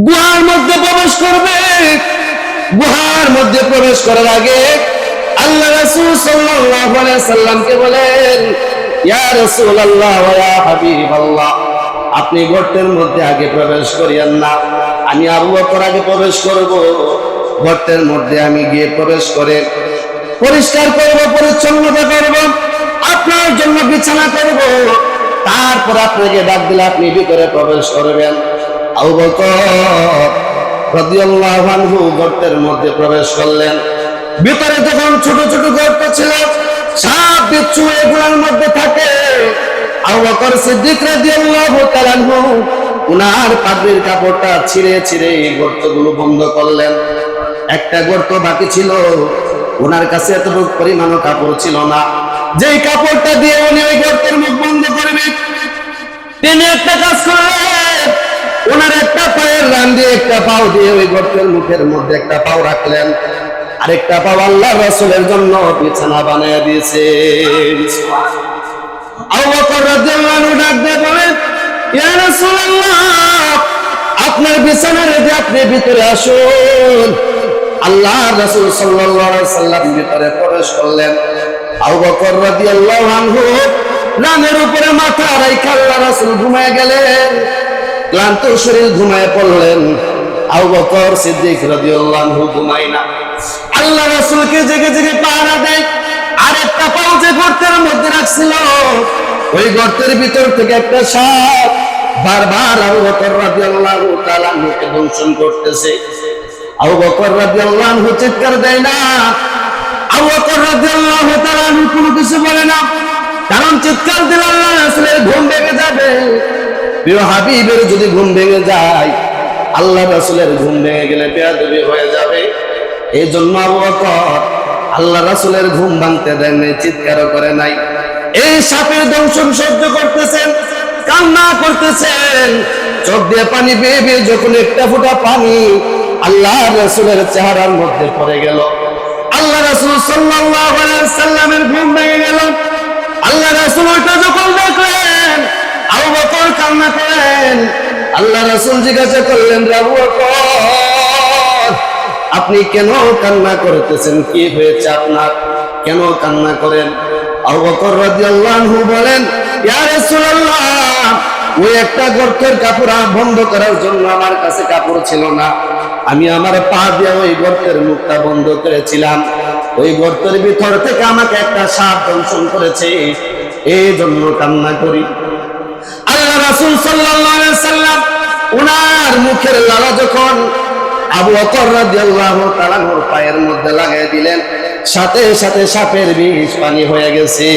গুহার মধ্যে প্রবেশ করবে। গুহার মধ্যে প্রবেশ করার আগে আল্লাহ রাসূল সাল্লাল্লাহু আলাইহি সাল্লামকে বলেন, ইয়া রাসূলুল্লাহ ওয়া ইয়া হাবিবাল্লাহ, আপনি গর্তের মধ্যে আগে প্রবেশ করিয়েন না, আমি আবু বকর আগে প্রবেশ করব। গর্তের মধ্যে আমি গিয়ে প্রবেশ করে পরিষ্কার করব, পরিচ্ছন্নতা করব, আপনার জন্য বিছানা করব, তারপর আপনাকে ডাক দিলে আপনি ভিতরে প্রবেশ করবেন। আবু বকর রাদিয়াল্লাহু আনহু গর্তের মধ্যে প্রবেশ করলেন। ভিতরে যখন ছোট ছোট গর্ত ছিল, সাপ বিচ্ছু এগুলোর মধ্যে থাকে। আবু বকর সিদ্দিক রাদিয়াল্লাহু তাআলা আনহু উনার পাগড়ির কাপড়টা ছিঁড়ে ছিঁড়ে এই গর্তগুলো বন্ধ করলেন। একটা গর্ত বাকি ছিল, ওনার কাছে এতটুকু পরিমাণ কাপড় ছিল না, যেই কাপড়টা দিয়ে উনি ওই গর্তের মুখ বন্ধ করবেন। তিনি একটা কাজ করলেন, ওনার একটা পায়ের রান দিয়ে একটা পাও দিয়ে ওই গর্তের মুখের মধ্যে একটা পাও রাখলেন, আরেকটা পাও আল্লাহ রাসূলের জন্য বিছানা বানিয়ে দিয়েছে। আবু বকর রাদিয়াল্লাহু আনহু ডাক দিয়ে বলেন, ইয়া রাসূলুল্লাহ, আপনার বিছানা রেখে আপনি ভিতরে আসুন। আল্লাহ রাসূল সাল্লাল্লাহু আলাইহি সাল্লাম ভিতরে প্রবেশ করলেন। আবু বকর রাদিয়াল্লাহু আনহু রানের উপরে মাথা রেখে আল্লাহ রাসূল ঘুমায় গেলেন। ক্লান্ত শরীর ঘুমায় পড়লেন। আবু বকর সিদ্দিক রাদিয়াল্লাহু আনহু ঘুমায় না, আল্লাহ রাসূলকে জেগে জেগে পাহারা দেয়। আরেকটা পাও যে গর্তের মধ্যে রাখছিল, ওই গর্তের ভিতর থেকে একটা সাপ বারবার আবু বকর রাদিয়াল্লাহু তাআলা আনহুকে দংশন করতেছে। আবু বকর রাদিয়াল্লাহু আনহু চিৎকার দেয় না, আবু বকর রাদিয়াল্লাহু তাআলা আনহু কোনো কিছু বলে না, কারণ চিৎকার দিলে আল্লাহ রাসূলের ঘুম ভেঙে যাবে। প্রিয় হাবিবের যদি ঘুম ভেঙে যায়, আল্লাহ রাসূলের ঘুম ভেঙে গেলে বেয়াদবি হয়ে যাবে। এই জন্য আবু বকর আল্লাহ রাসূলের ঘুম ভাঙতে দেন নাই, চিৎকারও করে নাই। এই সাপের দংশন সহ্য করতেছেন, কান্না করতেছেন, চোখ দিয়ে পানি বেয়ে বেয়ে যখন একটা ফোঁটা পানি আল্লাহ রাসূলের চেহারার মধ্যে পড়ে গেল, আল্লাহ রাসূল সাল্লাল্লাহু আলাইহি সাল্লামের ঘুম ভেঙে গেল। আল্লাহ রাসূল ওইটা যখন দেখলেন, আবু বকর কান্না করেন। আল্লাহ রাসূল জিজ্ঞাসা করলেন, আবু বকর, আপনি কেন কান্না করতেছেন? কি হয়েছে আপনার? কেন কান্না করেন? আবু বকর রাদিয়াল্লাহু আনহু বলেন, ইয়া রাসূলুল্লাহ, ওই একটা গর্তের কাপড় বন্ধ করার জন্য আমার কাছে কাপড় ছিল না, আমি আমার পা দিয়ে ওই গর্তের মুখটা বন্ধ করেছিলাম। ওই গর্তের ভিতর থেকে আমাকে একটা সাপ দংশন করেছে, এই জন্য কান্না করি। আল্লাহ রাসূল সাল্লাল্লাহু আলাইহি সাল্লাম উনার মুখের লালা যখন আবু বকর রাদিয়াল্লাহু তাআলা ওর পায়ের মধ্যে লাগাই দিলেন, সাথে সাথে সাপের বিষ পানি হয়ে গেছে।